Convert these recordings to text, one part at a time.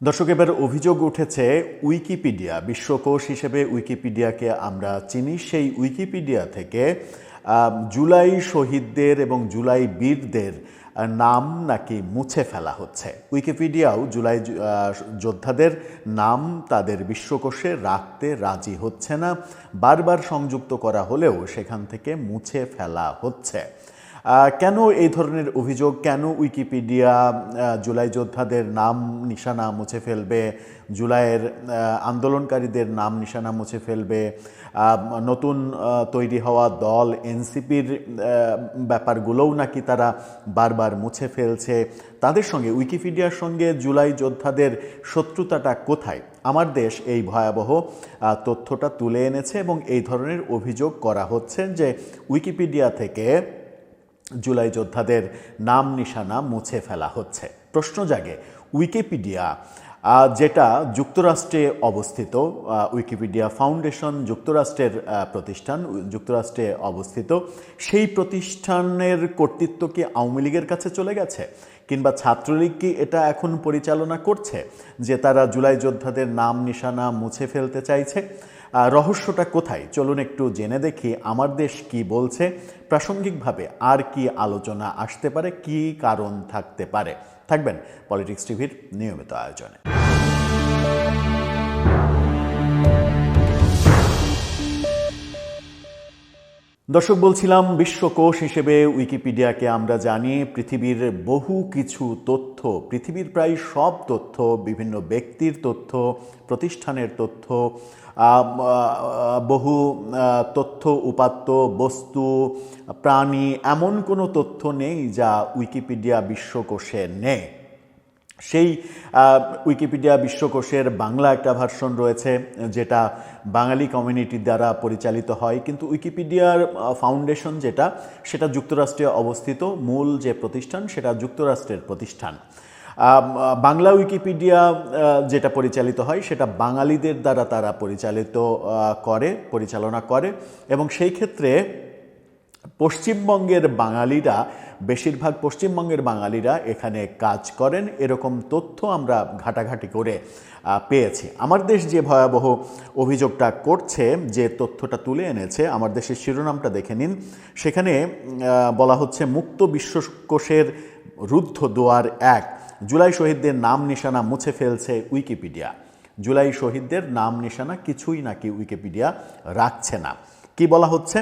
দর্শক, এবার অভিযোগ উঠেছে উইকিপিডিয়া বিশ্বকোষ হিসেবে উইকিপিডিয়াকে আমরা চিনি। সেই উইকিপিডিয়া থেকে জুলাই শহীদদের এবং জুলাই বীরদের নাম নাকি মুছে ফেলা হচ্ছে। উইকিপিডিয়াও জুলাই যোদ্ধাদের নাম তাদের বিশ্বকোষে রাখতে রাজি হচ্ছে না। বারবার সংযুক্ত করা হলেও সেখান থেকে মুছে ফেলা হচ্ছে। কেন এই ধরনের অভিযোগ? কেন উইকিপিডিয়া জুলাই যোদ্ধাদের নাম নিশানা মুছে ফেলবে, জুলাইয়ের আন্দোলনকারীদের নাম নিশানা মুছে ফেলবে? নতুন তৈরি হওয়া দল এনসিপির ব্যাপারগুলোও নাকি তারা বারবার মুছে ফেলছে। তাদের সঙ্গে, উইকিপিডিয়ার সঙ্গে জুলাই যোদ্ধাদের শত্রুতাটা কোথায়? আমার দেশ এই ভয়াবহ তথ্যটা তুলে এনেছে এবং এই ধরনের অভিযোগ করা হচ্ছে যে উইকিপিডিয়া থেকে জুলাই যোদ্ধাদের নাম নিশানা মুছে ফেলা হচ্ছে। প্রশ্ন জাগে, উইকিপিডিয়া যেটা যুক্তরাষ্ট্রে অবস্থিত, উইকিপিডিয়া ফাউন্ডেশন যুক্তরাষ্ট্রের প্রতিষ্ঠান, যুক্তরাষ্ট্রে অবস্থিত, সেই প্রতিষ্ঠানের কর্তৃত্ব কি আওয়ামী লীগের কাছে চলে গেছে? কিংবা ছাত্রলীগ কি এটা এখন পরিচালনা করছে যে তারা জুলাই যোদ্ধাদের নাম নিশানা মুছে ফেলতে চাইছে? রহস্যটা কোথায়? চলুন একটু জেনে দেখি আমার দেশ কি বলছে, প্রাসঙ্গিকভাবে আর কি আলোচনা আসতে পারে, কি কারণ থাকতে পারে। থাকবেন পলিটিক্স টিভির নিয়মিত আয়োজনে। দর্শক, বলছিলাম বিশ্বকোষ হিসেবে উইকিপিডিয়াকে আমরা জানি পৃথিবীর বহু কিছু তথ্য, পৃথিবীর প্রায় সব তথ্য, বিভিন্ন ব্যক্তির তথ্য, প্রতিষ্ঠানের তথ্য, বহু তথ্য, উপাত্ত, বস্তু, প্রাণী, এমন কোনো তথ্য নেই যা উইকিপিডিয়া বিশ্বকোষে নেই। সেই উইকিপিডিয়া বিশ্বকোষের বাংলা একটা ভার্সন রয়েছে যেটা বাঙালি কমিউনিটি দ্বারা পরিচালিত হয়, কিন্তু উইকিপিডিয়ার ফাউন্ডেশন যেটা, সেটা যুক্তরাষ্ট্রে অবস্থিত। মূল যে প্রতিষ্ঠান সেটা যুক্তরাষ্ট্রের প্রতিষ্ঠান। বাংলা উইকিপিডিয়া যেটা পরিচালিত হয় সেটা বাঙালিদের দ্বারা তারা পরিচালনা করে এবং সেই ক্ষেত্রে পশ্চিমবঙ্গের বাঙালিরা, বেশিরভাগ পশ্চিমবঙ্গের বাঙালিরা এখানে কাজ করেন, এরকম তথ্য আমরা ঘাটাঘাটি করে পেয়েছি। আমার দেশ যে ভয়াবহ অভিযোগটা করছে, যে তথ্যটা তুলে এনেছে, আমার দেশের শিরোনামটা দেখে নিন। সেখানে বলা হচ্ছে মুক্ত বিশ্বকোষের রুদ্ধ দুয়ার 1, জুলাই শহীদদের নাম নিশানা মুছে ফেলছে উইকিপিডিয়া। জুলাই শহীদদের নাম নিশানা কিছুই নাকি উইকিপিডিয়া রাখছে না। কি বলা হচ্ছে?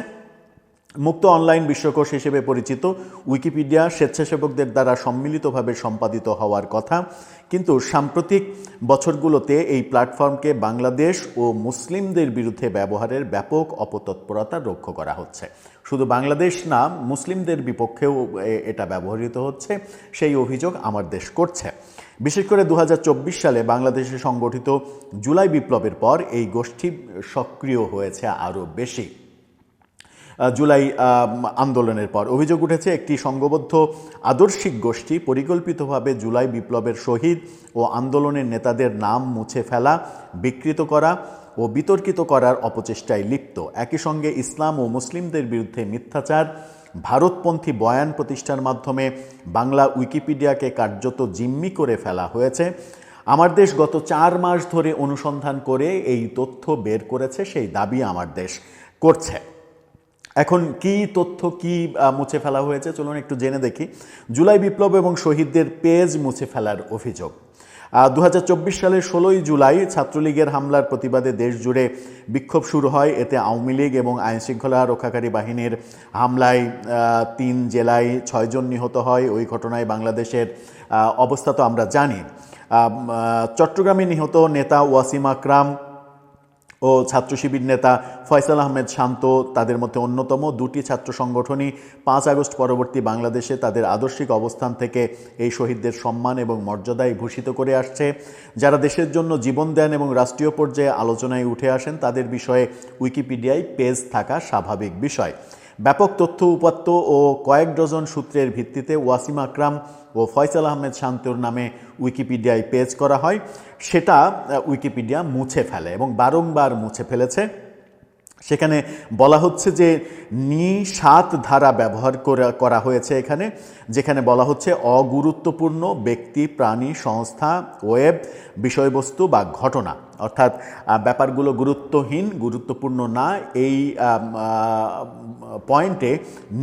মুক্ত অনলাইন বিশ্বকোষ হিসেবে পরিচিত উইকিপিডিয়া স্বেচ্ছাসেবকদের দ্বারা সম্মিলিতভাবে সম্পাদিত হওয়ার কথা, কিন্তু সাম্প্রতিক বছরগুলোতে এই প্ল্যাটফর্মকে বাংলাদেশ ও মুসলিমদের বিরুদ্ধে ব্যবহারের ব্যাপক অপতৎপরতা লক্ষ্য করা হচ্ছে। শুধু বাংলাদেশ না, মুসলিমদের বিপক্ষেও এটা ব্যবহৃত হচ্ছে, সেই অভিযোগ আমার দেশ করছে। বিশেষ করে 2024 সালে বাংলাদেশে সংগঠিত জুলাই বিপ্লবের পর এই গোষ্ঠী সক্রিয় হয়েছে আরও বেশি। জুলাই আন্দোলনের পর অভিযোগ উঠেছে একটি সংঘবদ্ধ আদর্শিক গোষ্ঠী পরিকল্পিতভাবে জুলাই বিপ্লবের শহীদ ও আন্দোলনের নেতাদের নাম মুছে ফেলা, বিকৃত করা ও বিতর্কিত করার অপচেষ্টায় লিপ্ত। একই সঙ্গে ইসলাম ও মুসলিমদের বিরুদ্ধে মিথ্যাচার, ভারতপন্থী বয়ান প্রতিষ্ঠার মাধ্যমে বাংলা উইকিপিডিয়াকে কার্যত জিম্মি করে ফেলা হয়েছে। আমার দেশ গত 4 মাস ধরে অনুসন্ধান করে এই তথ্য বের করেছে, সেই দাবি আমার দেশ করছে। এখন কি তথ্য, কি মুছে ফেলা হয়েছে চলুন একটু জেনে দেখি। জুলাই বিপ্লব এবং শহীদদের পেজ মুছে ফেলার অভিযোগ। 2024 সালের 16ই জুলাই ছাত্রলীগের হামলার প্রতিবাদে দেশ জুড়ে বিক্ষোভ শুরু হয়। এতে আওয়ামী লীগ এবং আইনশৃঙ্খলা রক্ষাকারী বাহিনীর হামলায় 3 জেলায় 6 জন নিহত হয়। ওই ঘটনায় বাংলাদেশের অবস্থা তো আমরা জানি। চট্টগ্রামে নিহত নেতা ওয়াসিম আকরাম ও ছাত্র শিবির নেতা ফয়সাল আহমেদ শান্ত তাদের মধ্যে অন্যতম। 2টি ছাত্র সংগঠনই 5 আগস্ট পরবর্তী বাংলাদেশে তাদের আদর্শিক অবস্থান থেকে এই শহীদদের সম্মান এবং মর্যাদায় ভূষিত করে আসছে। যারা দেশের জন্য জীবন দেন এবং রাষ্ট্রীয় পর্যায়ে আলোচনায় উঠে আসেন, তাদের বিষয়ে উইকিপিডিয়ায় পেজ থাকা স্বাভাবিক বিষয়। ব্যাপক তথ্য উপাত্ত ও কয়েক ডজন সূত্রের ভিত্তিতে ওয়াসিম আকরাম ও ফয়সাল আহমেদ শান্তর নামে উইকিপিডিয়ায় পেজ করা হয়, সেটা উইকিপিডিয়া মুছে ফেলে এবং বারংবার মুছে ফেলেছে। সেখানে বলা হচ্ছে যে নি-৭ ধারা ব্যবহার করা হয়েছে এখানে, যেখানে বলা হচ্ছে অগুরুত্বপূর্ণ ব্যক্তি, প্রাণী, সংস্থা, ওয়েব, বিষয়বস্তু বা ঘটনা, অর্থাৎ ব্যাপারগুলো গুরুত্বপূর্ণ না, এই পয়েন্টে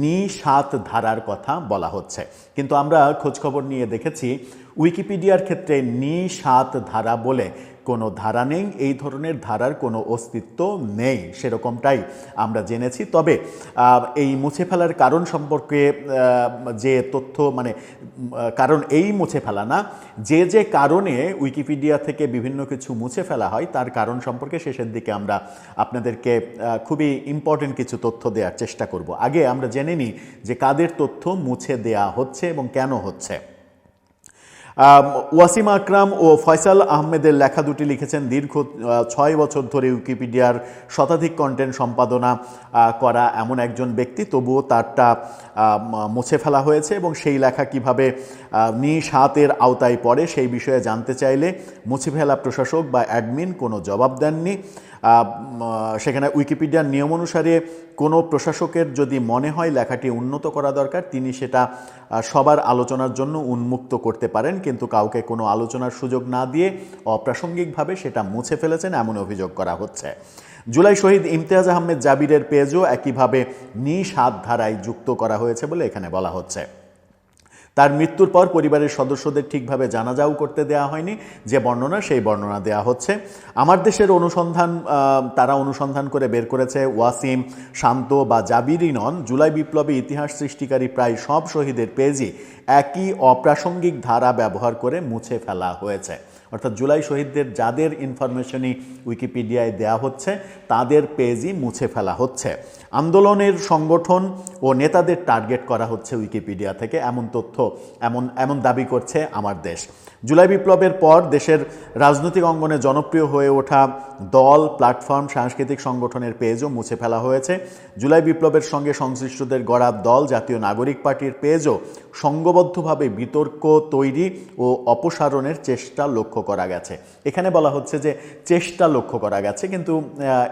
নি-৭ ধারার কথা বলা হচ্ছে। কিন্তু আমরা খোঁজখবর নিয়ে দেখেছি উইকিপিডিয়ার ক্ষেত্রে নি-৭ ধারা বলে কোনো ধারা নেই, এই ধরনের ধারার কোনো অস্তিত্ব নেই, সেরকমটাই আমরা জেনেছি। তবে এই মুছে ফেলার কারণ সম্পর্কে যে তথ্য, মানে কারণ এই মুছে ফেলা না, যে কারণে উইকিপিডিয়া থেকে বিভিন্ন কিছু মুছে ফেলা হয় তার কারণ সম্পর্কে শেষের দিকে আমরা আপনাদেরকে খুবই ইম্পর্টেন্ট কিছু তথ্য দেওয়ার চেষ্টা করব। আগে আমরা জেনে নিই যে কাদের তথ্য মুছে দেয়া হচ্ছে এবং কেন হচ্ছে। ওয়াসিম আকরাম ও ফয়সাল আহমেদের লেখা দুটি লিখেছেন। দীর্ঘ 6 বছর ধরে উইকিপিডিয়ার শতাধিক কন্টেন্ট সম্পাদনা করা এমন একজন ব্যক্তি, তবুও তারটা মুছে ফেলা হয়েছে এবং সেই লেখা কিভাবে নি-৭-এর আওতায় পড়ে সেই বিষয়ে জানতে চাইলে মুছে ফেলা প্রশাসক বা অ্যাডমিন কোনো জবাব দেননি। সেখানে উইকিপিডিয়ার নিয়ম অনুসারে কোনো প্রশাসকের যদি মনে হয় লেখাটি উন্নত করা দরকার, তিনি সেটা সবার আলোচনার জন্য উন্মুক্ত করতে পারেন, কিন্তু কাউকে কোনো আলোচনার সুযোগ না দিয়ে অপ্রাসঙ্গিকভাবে সেটা মুছে ফেলেছেন এমন অভিযোগ করা হচ্ছে। জুলাই শহীদ ইমতিয়াজ আহমেদ জাবিরের পেজও একইভাবে নি-৭ ধারায় যুক্ত করা হয়েছে বলে এখানে বলা হচ্ছে। তার মৃত্যুর পর পরিবারের সদস্যদের ঠিকভাবে জানাজাও করতে দেওয়া হয়নি, যে বর্ণনা সেই বর্ণনা দেওয়া হচ্ছে। আমার দেশের তারা অনুসন্ধান করে বের করেছে ওয়াসিম, শান্ত বা জাবিরই নন, জুলাই বিপ্লবে ইতিহাস সৃষ্টিকারী প্রায় সব শহীদের পেজই একই অপ্রাসঙ্গিক ধারা ব্যবহার করে মুছে ফেলা হয়েছে। অর্থাৎ জুলাই শহীদদের যাদের ইনফরমেশনই উইকিপিডিয়ায় দেয়া হচ্ছে তাদের পেজই মুছে ফেলা হচ্ছে। আন্দোলনের সংগঠন ও নেতাদের টার্গেট করা হচ্ছে উইকিপিডিয়া থেকে, এমন তথ্য এমন দাবি করছে আমার দেশ। জুলাই বিপ্লবের পর দেশের রাজনৈতিক অঙ্গনে জনপ্রিয় হয়ে ওঠা দল, প্ল্যাটফর্ম, সাংস্কৃতিক সংগঠনের পেজও মুছে ফেলা হয়েছে। জুলাই বিপ্লবের সঙ্গে সংশ্লিষ্টদের গড়া দল জাতীয় নাগরিক পার্টির পেজও সংঘবদ্ধভাবে বিতর্ক তৈরি ও অপসারণের চেষ্টা লক্ষ্য করা গেছে। এখানে বলা হচ্ছে যে চেষ্টা লক্ষ্য করা গেছে, কিন্তু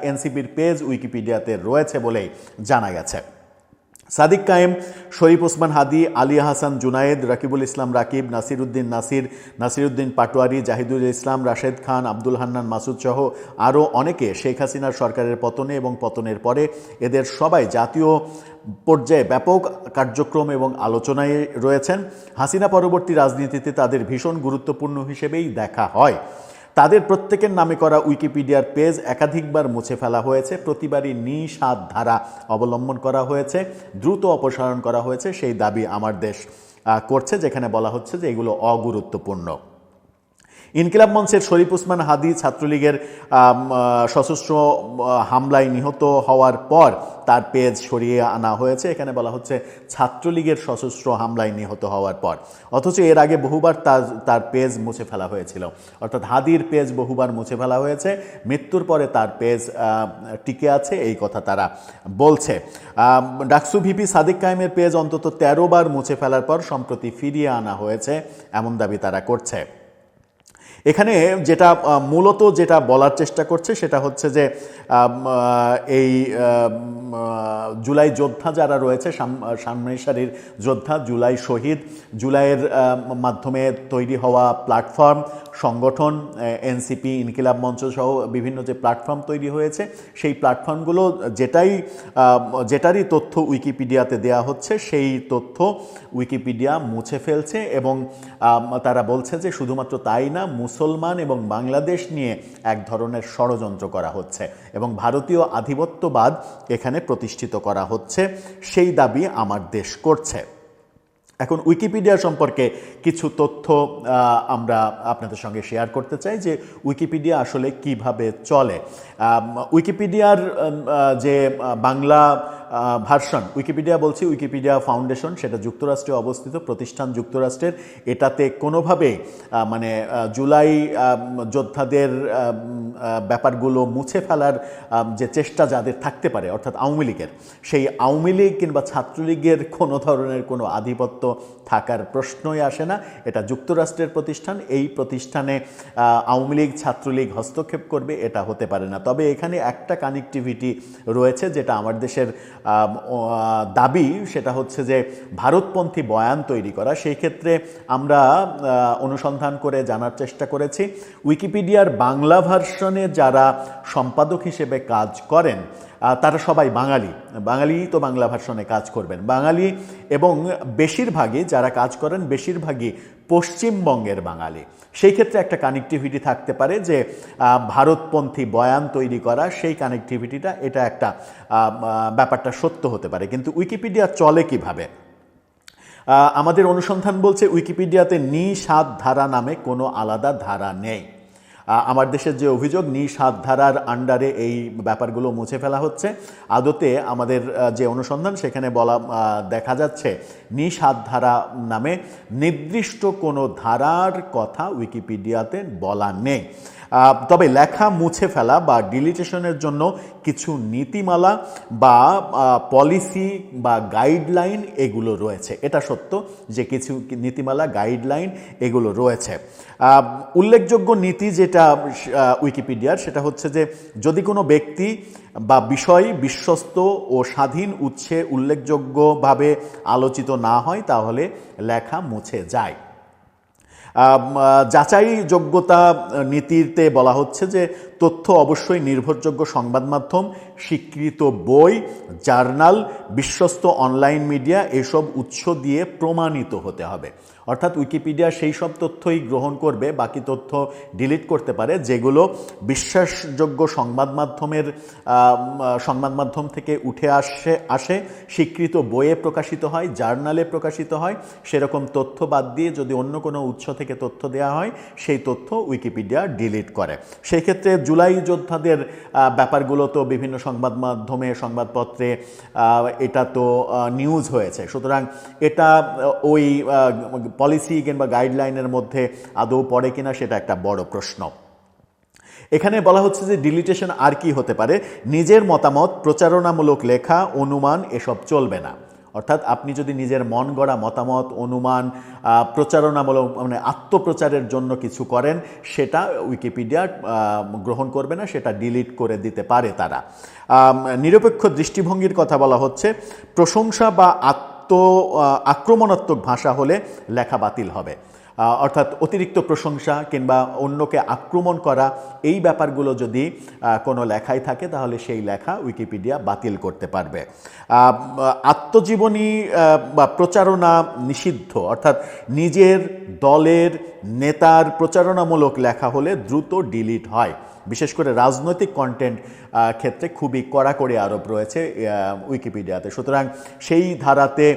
এনসিপির পেজ উইকিপিডিয়াতে রয়েছে বলেই জানা গেছে। সাদিক কায়েম, শরীফ ওসমান হাদি, আলী হাসান জুনায়েদ, রাকিবুল ইসলাম রাকিব, নাসিরউদ্দিন নাসির, নাসিরউদ্দিন পাটোয়ারি, জাহিদুল ইসলাম, রাশেদ খান, আব্দুল হান্নান মাসুদ সহ আরও অনেকে শেখ হাসিনার সরকারের পতনে এবং পতনের পরে এদের সবাই জাতীয় পর্যায়ে ব্যাপক কার্যক্রম এবং আলোচনায় রয়েছেন। হাসিনা পরবর্তী রাজনীতিতে তাদের ভীষণ গুরুত্বপূর্ণ হিসেবেই দেখা হয়। তাদের প্রত্যেকের নামে করা উইকিপিডিয়ার পেজ একাধিকবার মুছে ফেলা হয়েছে, প্রতিবারই নি-৭ ধারা অবলম্বন করা হয়েছে, দ্রুত অপসারণ করা হয়েছে সেই দাবি আমার দেশ করছে, যেখানে বলা হচ্ছে যে এগুলো অগুরুত্বপূর্ণ। ইনকিলাব মঞ্চের শরীফ ওসমান হাদি ছাত্রলীগের সশস্ত্র হামলায় নিহত হওয়ার পর তার পেজ সরিয়ে আনা হয়েছে। এখানে বলা হচ্ছে ছাত্রলীগের সশস্ত্র হামলায় নিহত হওয়ার পর, অথচ এর আগে বহুবার তার পেজ মুছে ফেলা হয়েছিল। অর্থাৎ হাদির পেজ বহুবার মুছে ফেলা হয়েছে, মৃত্যুর পরে তার পেজ টিকে আছে এই কথা তারা বলছে। ডাকসু ভিপি সাদিক কায়েমের পেজ অন্তত 13 বার মুছে ফেলার পর সম্প্রতি ফিরিয়ে আনা হয়েছে এমন দাবি তারা করছে। এখানে মূলত যেটা বলার চেষ্টা করছে সেটা হচ্ছে যে এই জুলাই যোদ্ধা যারা রয়েছে, সামনের সারির যোদ্ধা, জুলাই শহীদ, জুলাইয়ের মাধ্যমে তৈরি হওয়া প্ল্যাটফর্ম, সংগঠন, এনসিপি, ইনকিলাব মঞ্চ সহ বিভিন্ন যে প্ল্যাটফর্ম তৈরি হয়েছে, সেই প্ল্যাটফর্মগুলো যেটারই তথ্য উইকিপিডিয়াতে দেয়া হচ্ছে সেই তথ্য উইকিপিডিয়া মুছে ফেলছে এবং তারা বলছে যে শুধুমাত্র তাই না, মুসলমান এবং বাংলাদেশ নিয়ে এক ধরনের ষড়যন্ত্র করা হচ্ছে এবং ভারতীয় আধিপত্যবাদ এখানে প্রতিষ্ঠিত করা হচ্ছে, সেই দাবি আমার দেশ করছে। এখন উইকিপিডিয়া সম্পর্কে কিছু তথ্য আমরা আপনাদের সঙ্গে শেয়ার করতে চাই যে উইকিপিডিয়া আসলে কিভাবে চলে। উইকিপিডিয়ার যে বাংলা ভার্সন, উইকিপিডিয়া বলছি, উইকিপিডিয়া ফাউন্ডেশন, সেটা যুক্তরাষ্ট্রে অবস্থিত প্রতিষ্ঠান, যুক্তরাষ্ট্রের। এটাতে কোনোভাবেই মানে জুলাই যোদ্ধাদের ব্যাপারগুলো মুছে ফেলার যে চেষ্টা যাদের থাকতে পারে, অর্থাৎ আওয়ামী লীগের, সেই আওয়ামী লীগ কিংবা ছাত্রলীগের কোনো ধরনের কোনো আধিপত্য থাকার প্রশ্নই আসে না। এটা যুক্তরাষ্ট্রের প্রতিষ্ঠান, এই প্রতিষ্ঠানে আওয়ামী লীগ ছাত্রলীগ হস্তক্ষেপ করবে এটা হতে পারে না। তবে এখানে একটা কানেক্টিভিটি রয়েছে যেটা আমার দেশের দাবি, সেটা হচ্ছে যে ভারতপন্থী বয়ান তৈরি করা। সেই ক্ষেত্রে আমরা অনুসন্ধান করে জানার চেষ্টা করেছি, উইকিপিডিয়ার বাংলা ভার্সনে যারা সম্পাদক হিসেবে কাজ করেন তারা সবাই বাঙালি তো বাংলা ভার্সনে কাজ করবেন, বাঙালি, এবং বেশিরভাগই যারা কাজ করেন বেশিরভাগই পশ্চিমবঙ্গের বাঙালি। সেই ক্ষেত্রে একটা কানেক্টিভিটি থাকতে পারে যে ভারতপন্থী বয়ান তৈরি করা, সেই কানেক্টিভিটিটা, এটা একটা ব্যাপারটা সত্য হতে পারে। কিন্তু উইকিপিডিয়া চলে কিভাবে? আমাদের অনুসন্ধান বলছে উইকিপিডিয়াতে নি-৭ ধারা নামে কোনো আলাদা ধারা নেই। আমার দেশের যে অভিযোগ, নি-৭ ধারার আন্ডারে এই ব্যাপারগুলো মুছে ফেলা হচ্ছে, আদতে আমাদের যে অনুসন্ধান সেখানে দেখা যাচ্ছে নি-৭ ধারা নামে নির্দিষ্ট কোনো ধারার কথা উইকিপিডিয়াতে বলা নেই। তবে লেখা মুছে ফেলা বা ডিলিটেশনের জন্য কিছু নীতিমালা বা পলিসি বা গাইডলাইন এগুলো রয়েছে, এটা সত্য যে কিছু নীতিমালা গাইডলাইন এগুলো রয়েছে। উল্লেখযোগ্য নীতি যেটা উইকিপিডিয়ার, সেটা হচ্ছে যে যদি কোনো ব্যক্তি বা বিষয় বিশ্বস্ত ও স্বাধীন উৎসে উল্লেখযোগ্যভাবে আলোচিত না হয় তাহলে লেখা মুছে যায়। যাচাই যোগ্যতা নীতিতে বলা হচ্ছে যে তথ্য অবশ্যই নির্ভরযোগ্য সংবাদ মাধ্যম, স্বীকৃত বই, জার্নাল, বিশ্বস্ত অনলাইন মিডিয়া এসব উৎস দিয়ে প্রমাণিত হতে হবে। অর্থাৎ উইকিপিডিয়া সেই সব তথ্যই গ্রহণ করবে, বাকি তথ্য ডিলিট করতে পারে যেগুলো বিশ্বাসযোগ্য সংবাদ মাধ্যম থেকে উঠে আসে, স্বীকৃত বইয়ে প্রকাশিত হয়, জার্নালে প্রকাশিত হয়, সেরকম তথ্য বাদ দিয়ে যদি অন্য কোনো উৎস থেকে তথ্য দেওয়া হয় সেই তথ্য উইকিপিডিয়া ডিলিট করে। সেই ক্ষেত্রে জুলাই যোদ্ধাদের ব্যাপারগুলো তো বিভিন্ন সংবাদ মাধ্যমে, সংবাদপত্রে এটা তো নিউজ হয়েছে, সুতরাং এটা ওই পলিসি কিংবা গাইডলাইনের মধ্যে আদৌ পড়ে কিনা সেটা একটা বড় প্রশ্ন। এখানে বলা হচ্ছে যে ডিলিটেশন আর কি হতে পারে, নিজের মতামত, প্রচারণামূলক লেখা, অনুমান এসব চলবে না। অর্থাৎ আপনি যদি নিজের মন গড়া মতামত, অনুমান, প্রচারণামূলক মানে আত্মপ্রচারের জন্য কিছু করেন সেটা উইকিপিডিয়া গ্রহণ করবে না, সেটা ডিলিট করে দিতে পারে তারা। নিরপেক্ষ দৃষ্টিভঙ্গির কথা বলা হচ্ছে, প্রশংসা বা আক্রমণাত্মক ভাষা হলে লেখা বাতিল হবে। অর্থাৎ অতিরিক্ত প্রশংসা কিংবা অন্যকে আক্রমণ করা, এই ব্যাপারগুলো যদি কোনো লেখায় থাকে তাহলে সেই লেখা উইকিপিডিয়া বাতিল করতে পারবে। আত্মজীবনী বা প্রচারণা নিষিদ্ধ, অর্থাৎ নিজের দলের নেতার প্রচারণামূলক লেখা হলে দ্রুত ডিলিট হয়। বিশেষ করে রাজনৈতিক কন্টেন্ট ক্ষেত্রে খুবই কড়াকড়ি আরোপ রয়েছে উইকিপিডিয়াতে, সুতরাং সেই ধারাতে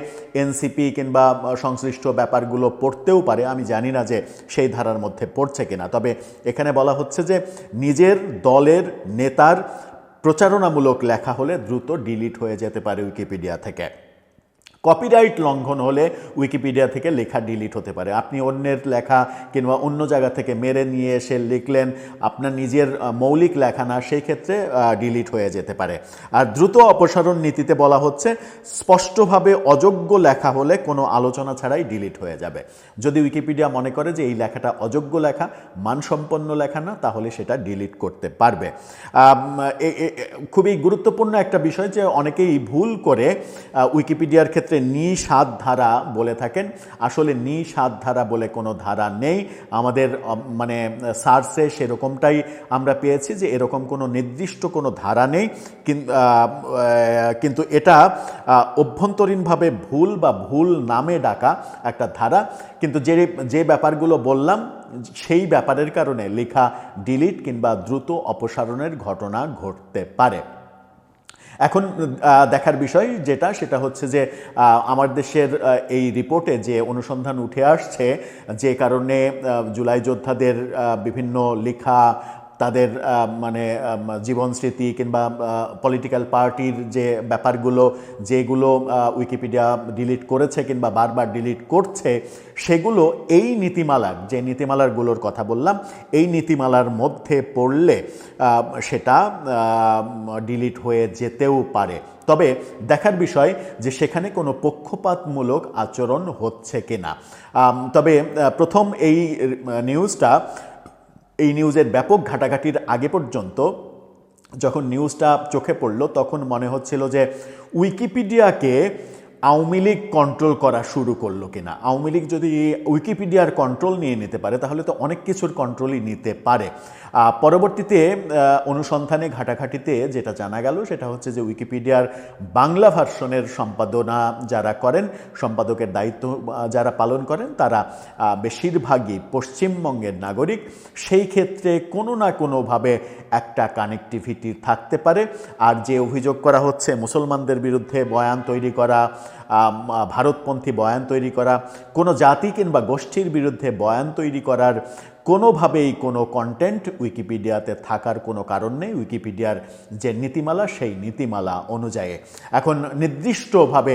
এনসিপি কিংবা সংশ্লিষ্ট ব্যাপারগুলো পড়তেও পারে, আমি জানি না যে সেই ধারার মধ্যে পড়ছে কিনা। তবে এখানে বলা হচ্ছে যে নিজের দলের নেতার প্রচারণামূলক লেখা হলে দ্রুত ডিলিট হয়ে যেতে পারে উইকিপিডিয়া থেকে। কপিরাইট লঙ্ঘন হলে উইকিপিডিয়া থেকে লেখা ডিলিট হতে পারে। আপনি অন্যের লেখা কিংবা অন্য জায়গা থেকে মেরে নিয়ে এসে লিখলেন, আপনার নিজের মৌলিক লেখা না, সেই ক্ষেত্রে ডিলিট হয়ে যেতে পারে। আর দ্রুত অপসারণ নীতিতে বলা হচ্ছে স্পষ্টভাবে অযোগ্য লেখা হলে কোনো আলোচনা ছাড়াই ডিলিট হয়ে যাবে। যদি উইকিপিডিয়া মনে করে যে এই লেখাটা অযোগ্য লেখা, মানসম্পন্ন লেখা না, তাহলে সেটা ডিলিট করতে পারবে। খুবই গুরুত্বপূর্ণ একটা বিষয় যে অনেকেই ভুল করে উইকিপিডিয়ার ক্ষেত্রে নি-৭ ধারা বলে থাকেন। আসলে নি-৭ ধারা বলে কোনো ধারা নেই। আমাদের মানে সার্চে সেরকমটাই আমরা পেয়েছি যে এরকম কোনো নির্দিষ্ট কোনো ধারা নেই, কিন্তু এটা অভ্যন্তরীণভাবে ভুল বা ভুল নামে ডাকা একটা ধারা। কিন্তু যে ব্যাপারগুলো বললাম সেই ব্যাপারের কারণে লেখা ডিলিট কিংবা দ্রুত অপসারণের ঘটনা ঘটতে পারে। এখন দেখার বিষয় সেটা হচ্ছে যে আমার দেশের এই রিপোর্টে যে অনুসন্ধান উঠে আসছে, যে কারণে জুলাই যোদ্ধাদের বিভিন্ন লেখা তাদের মানে জীবনস্মৃতি কিংবা পলিটিক্যাল পার্টির যে ব্যাপারগুলো যেগুলো উইকিপিডিয়া ডিলিট করেছে কিংবা বারবার ডিলিট করছে, সেগুলো এই নীতিমালার যে নীতিমালারগুলোর কথা বললাম এই নীতিমালার মধ্যে পড়লে সেটা ডিলিট হয়ে যেতেও পারে। তবে দেখার বিষয় যে সেখানে কোনো পক্ষপাতমূলক আচরণ হচ্ছে কিনা। তবে প্রথম এই নিউজের ব্যাপক ঘাটাঘাটির আগে পর্যন্ত যখন নিউজটা চোখে পড়ল তখন মনে হচ্ছিল যে উইকিপিডিয়াকে আওয়ামী লীগ কন্ট্রোল করা শুরু করলো কিনা। আওয়ামী লীগ যদি উইকিপিডিয়ার কন্ট্রোল নিয়ে নিতে পারে তাহলে তো অনেক কিছুর কন্ট্রোলই নিতে পারে। পরবর্তীতে অনুসন্ধানে ঘাটাঘাটিতে যেটা জানা গেল সেটা হচ্ছে যে উইকিপিডিয়ার বাংলা ভার্সনের সম্পাদনা যারা করেন, সম্পাদকের দায়িত্ব যারা পালন করেন তারা বেশিরভাগই পশ্চিমবঙ্গের নাগরিক। সেই ক্ষেত্রে কোনো না কোনোভাবে একটা কানেক্টিভিটি থাকতে পারে। আর যে অভিযোগ করা হচ্ছে মুসলমানদের বিরুদ্ধে বয়ান তৈরি করা, ভারতপন্থী বয়ান তৈরি করা, কোনো জাতি কিংবা গোষ্ঠীর বিরুদ্ধে বয়ান তৈরি করার কোনোভাবেই কোনো কন্টেন্ট উইকিপিডিয়াতে থাকার কোনো কারণ নেই। উইকিপিডিয়ার যে নীতিমালা সেই নীতিমালা অনুযায়ী এখন নির্দিষ্টভাবে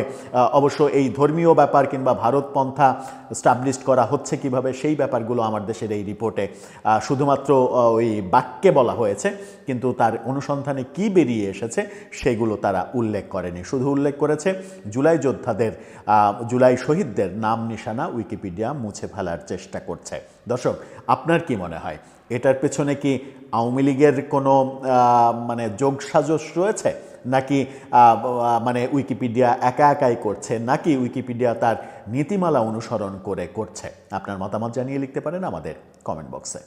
অবশ্য এই ধর্মীয় ব্যাপার কিংবা ভারতপন্থা স্টাবলিশ করা হচ্ছে কিভাবে সেই ব্যাপারগুলো আমার দেশের এই রিপোর্টে শুধুমাত্র ওই বাক্যে বলা হয়েছে, কিন্তু তার অনুসন্ধানে কি বেরিয়ে এসেছে সেগুলো তারা উল্লেখ করেনি। শুধু উল্লেখ করেছে জুলাই যোদ্ধাদের, জুলাই শহীদদের নাম নিশানা উইকিপিডিয়া মুছে ফেলার চেষ্টা করছে। দর্শক, আপনার কি মনে হয় এটার পেছনে কি আওয়ামী লীগের কোনো মানে যোগসাজশ রয়েছে, নাকি মানে উইকিপিডিয়া একা একাই করছে, নাকি উইকিপিডিয়া তার নীতিমালা অনুসরণ করে করছে? আপনার মতামত জানিয়ে লিখতে পারেন আমাদের কমেন্ট বক্সে।